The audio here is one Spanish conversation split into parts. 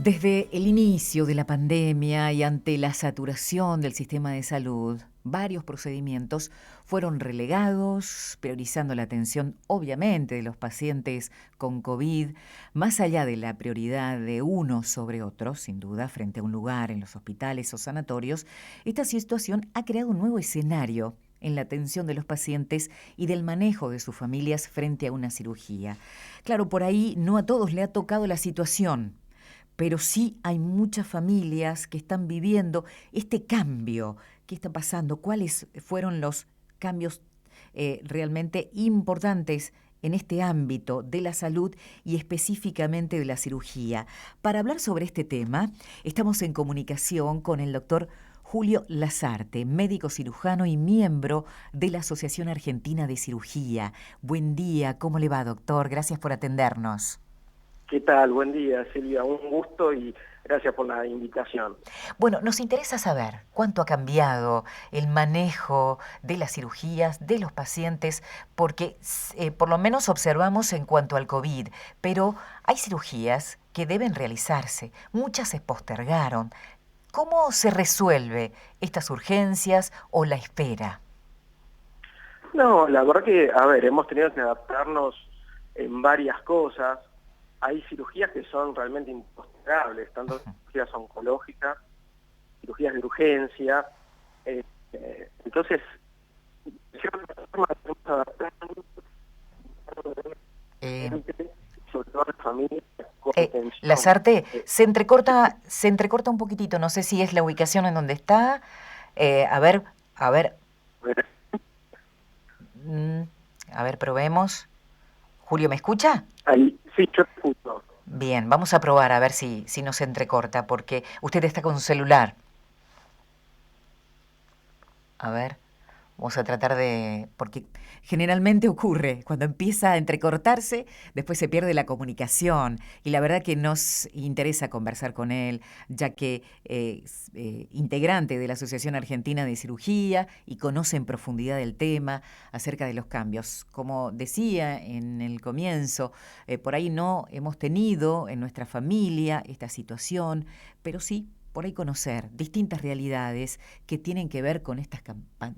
Desde el inicio de la pandemia y ante la saturación del sistema de salud, varios procedimientos fueron relegados, priorizando la atención obviamente de los pacientes con COVID, más allá de la prioridad de uno sobre otro, sin duda, frente a un lugar en los hospitales o sanatorios. Esta situación ha creado un nuevo escenario en la atención de los pacientes y del manejo de sus familias frente a una cirugía. Claro, por ahí no a todos le ha tocado la situación, pero sí hay muchas familias que están viviendo este cambio. ¿Qué está pasando? ¿Cuáles fueron los cambios realmente importantes en este ámbito de la salud y específicamente de la cirugía? Para hablar sobre este tema, estamos en comunicación con el doctor Julio Lasarte, médico cirujano y miembro de la Asociación Argentina de Cirugía. Buen día, ¿cómo le va, doctor? Gracias por atendernos. ¿Qué tal? Buen día, Silvia. Un gusto y gracias por la invitación. Bueno, nos interesa saber cuánto ha cambiado el manejo de las cirugías de los pacientes, porque por lo menos observamos en cuanto al COVID, pero hay cirugías que deben realizarse, muchas se postergaron. ¿Cómo se resuelve estas urgencias o la espera? No, la verdad que, a ver, hemos tenido que adaptarnos en varias cosas. Hay cirugías que son realmente impostergables, tanto cirugías oncológicas, cirugías de urgencia. Entonces, de cierta forma, tenemos que adaptarnos, Eh, sobre todo las familias con tensión. Lasarte, se entrecorta un poquitito, no sé si es la ubicación en donde está. A ver, a ver, mm, a ver, probemos. Julio, ¿me escucha? Ahí, sí, yo escucho. Bien, vamos a probar a ver si nos entrecorta, porque usted está con su celular. A ver, vamos a tratar de... Porque generalmente ocurre, cuando empieza a entrecortarse, después se pierde la comunicación. Y la verdad que nos interesa conversar con él, ya que es integrante de la Asociación Argentina de Cirugía y conoce en profundidad el tema acerca de los cambios. Como decía en el comienzo, por ahí no hemos tenido en nuestra familia esta situación, pero sí por ahí conocer distintas realidades que tienen que ver con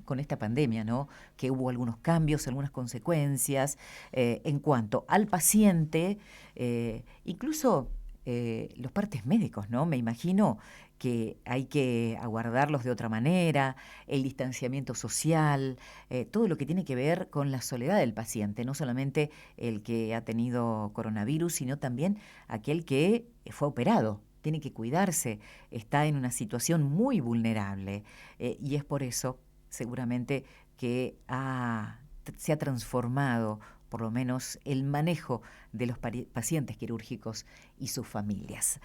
con esta pandemia, ¿no? Que hubo algunos cambios, algunas consecuencias en cuanto al paciente, incluso los partes médicos, ¿no? Me imagino que hay que aguardarlos de otra manera, el distanciamiento social, todo lo que tiene que ver con la soledad del paciente, no solamente el que ha tenido coronavirus, sino también aquel que fue operado. Tiene que cuidarse, está en una situación muy vulnerable y es por eso seguramente que se ha transformado por lo menos el manejo de los pacientes quirúrgicos y sus familias.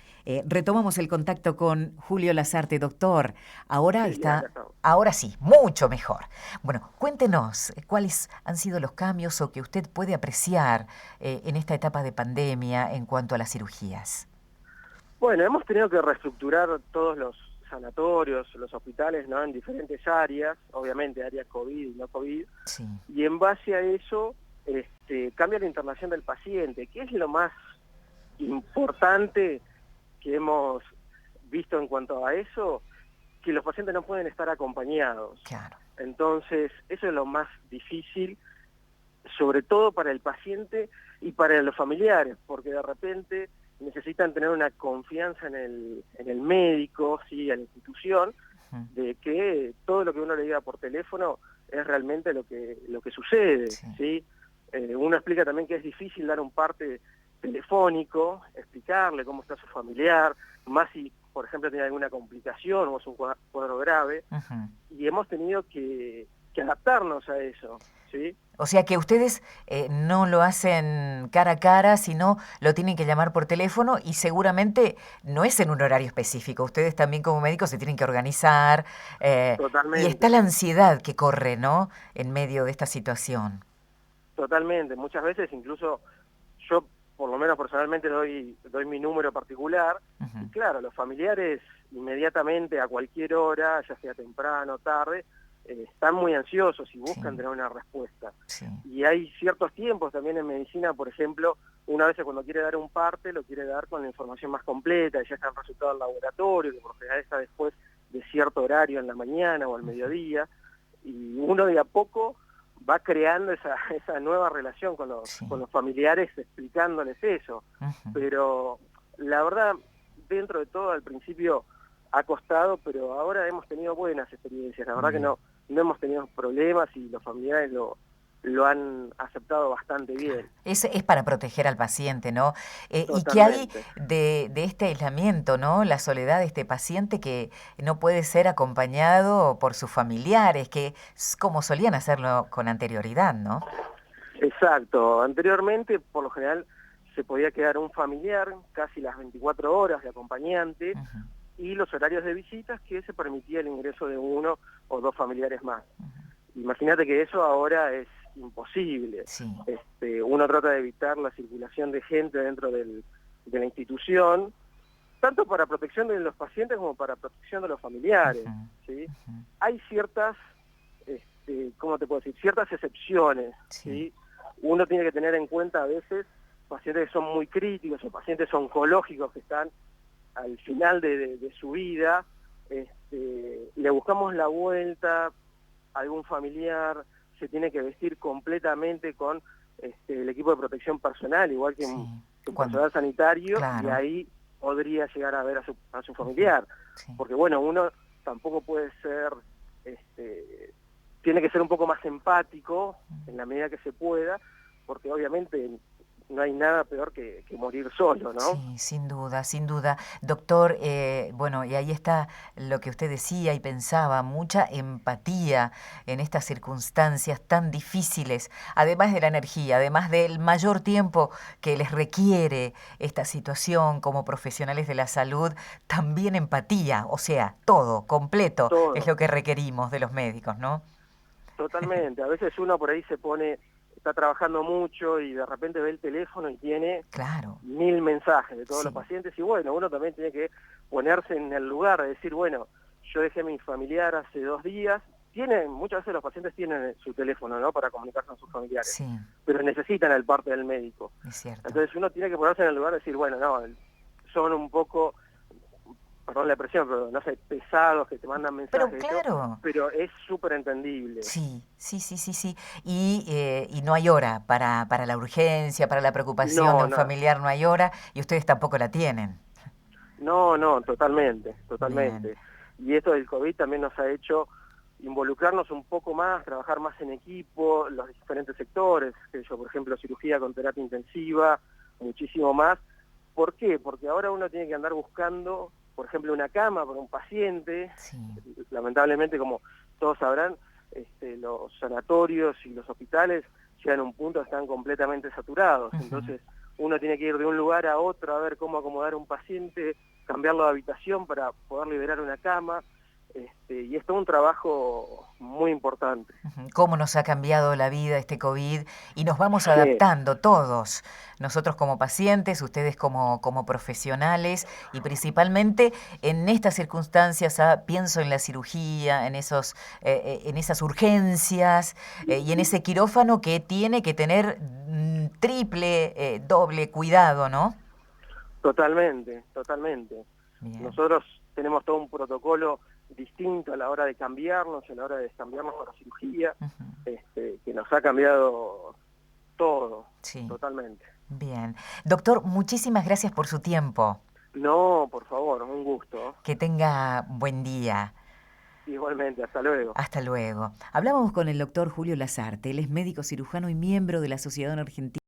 Retomamos el contacto con Julio Lasarte, doctor. Ahora Sí, acá está, estamos. ahora sí, mucho mejor. Bueno, cuéntenos cuáles han sido los cambios o que usted puede apreciar en esta etapa de pandemia en cuanto a las cirugías. Bueno, hemos tenido que reestructurar todos los sanatorios, los hospitales, ¿no? En diferentes áreas, obviamente áreas COVID y no COVID, Sí. y en base a eso cambia la internación del paciente, que es lo más importante que hemos visto en cuanto a eso, que los pacientes no pueden estar acompañados. Claro. Entonces, eso es lo más difícil, sobre todo para el paciente y para los familiares, porque de repente necesitan tener una confianza en el médico, ¿sí? En la institución, Ujú. de que todo lo que uno le diga por teléfono es realmente lo que sucede, Sí. ¿sí? Uno explica también que es difícil dar un parte telefónico, explicarle cómo está su familiar, más si, por ejemplo, tiene alguna complicación o es un cuadro grave, Ujú. y hemos tenido que adaptarnos a eso, ¿sí? O sea que ustedes no lo hacen cara a cara, sino lo tienen que llamar por teléfono y seguramente no es en un horario específico. Ustedes también como médicos se tienen que organizar y está Totalmente. la ansiedad que corre, ¿no? En medio de esta situación. Totalmente, muchas veces incluso yo por lo menos personalmente doy mi número particular y Ujú. claro, los familiares inmediatamente a cualquier hora, ya sea temprano, tarde, están muy ansiosos y Sí, buscan tener una respuesta. sí. Y hay ciertos tiempos también en medicina, por ejemplo, una vez cuando quiere dar un parte, lo quiere dar con la información más completa, ya está el resultado del laboratorio, que por lo general está después de cierto horario en la mañana o al mediodía, y uno de a poco va creando esa nueva relación Sí. con los familiares explicándoles eso. Ujú. Pero la verdad, dentro de todo, al principio ha costado, pero ahora hemos tenido buenas experiencias. La verdad que Bien. no hemos tenido problemas y los familiares lo han aceptado bastante bien, Es para proteger al paciente, ¿no? ¿Y qué hay totalmente. de este aislamiento, ¿no? La soledad de este paciente que no puede ser acompañado por sus familiares, que es como solían hacerlo con anterioridad, ¿no? Exacto. Anteriormente, por lo general, se podía quedar un familiar casi las 24 horas de acompañante Ujú, y los horarios de visitas que se permitía el ingreso de uno o dos familiares más. ujú. Imagínate que eso ahora es imposible. Sí. Uno trata de evitar la circulación de gente dentro de la institución, tanto para protección de los pacientes como para protección de los familiares, Ujú, ¿sí? ujú. Hay ciertas, ¿cómo te puedo decir? Ciertas excepciones, Sí. ¿sí? Uno tiene que tener en cuenta a veces pacientes que son muy críticos o pacientes oncológicos que están al final de su vida, le buscamos la vuelta, algún familiar se tiene que vestir completamente con el equipo de protección personal, igual Sí. que un Cuando, personal sanitario, y claro. ahí podría llegar a ver a su Ujú. familiar. Sí. Porque bueno, uno tampoco puede ser, este, tiene que ser un poco más empático en la medida que se pueda, porque obviamente no hay nada peor que morir solo, ¿no? Sí, sin duda, sin duda. Doctor, bueno, y ahí está lo que usted decía y pensaba, mucha empatía en estas circunstancias tan difíciles, además de la energía, además del mayor tiempo que les requiere esta situación como profesionales de la salud, también empatía, o sea, todo, completo, es Todo. lo que requerimos de los médicos, ¿no? Totalmente, a veces uno por ahí está trabajando mucho y de repente ve el teléfono y tiene Claro, 1000 mensajes de todos los sí. pacientes y bueno, uno también tiene que ponerse en el lugar de decir, bueno, yo dejé a mi familiar hace 2 días, muchas veces los pacientes tienen su teléfono, ¿no?, para comunicarse con sus familiares, Sí, pero necesitan el parte del médico. es cierto. Entonces uno tiene que ponerse en el lugar de decir, bueno, no, son un poco, perdón la expresión, pero no sé, pesados que te mandan Pero mensajes, eso, claro. pero es súper entendible. Sí, sí, sí, sí, sí. Y no hay hora para la urgencia, para la preocupación de No, un no, familiar, no hay hora y ustedes tampoco la tienen. no, totalmente, Bien. totalmente. Y esto del COVID también nos ha hecho involucrarnos un poco más, trabajar más en equipo, los diferentes sectores, que yo, por ejemplo, cirugía con terapia intensiva, muchísimo más. ¿Por qué? Porque ahora uno tiene que andar buscando, por ejemplo, una cama para un paciente. Sí. Lamentablemente, como todos sabrán, los sanatorios y los hospitales llegan a un punto que están completamente saturados. Ujú. Entonces, uno tiene que ir de un lugar a otro a ver cómo acomodar a un paciente, cambiarlo de habitación para poder liberar una cama. Y es todo un trabajo muy importante. Ujú. Cómo nos ha cambiado la vida este COVID y nos vamos Sí, adaptando todos, nosotros como pacientes, ustedes como profesionales y principalmente en estas circunstancias, pienso en la cirugía, en esas urgencias y en ese quirófano que tiene que tener triple, doble cuidado, ¿no? totalmente, totalmente. Bien. Nosotros tenemos todo un protocolo distinto a la hora de cambiarnos, a la hora de cambiarnos para cirugía, Ujú. que nos ha cambiado todo, Sí, totalmente. bien. Doctor, muchísimas gracias por su tiempo. No, por favor, un gusto. Que tenga buen día. Igualmente, hasta luego. Hasta luego. Hablábamos con el doctor Julio Lazarte. Él es médico cirujano y miembro de la Sociedad Argentina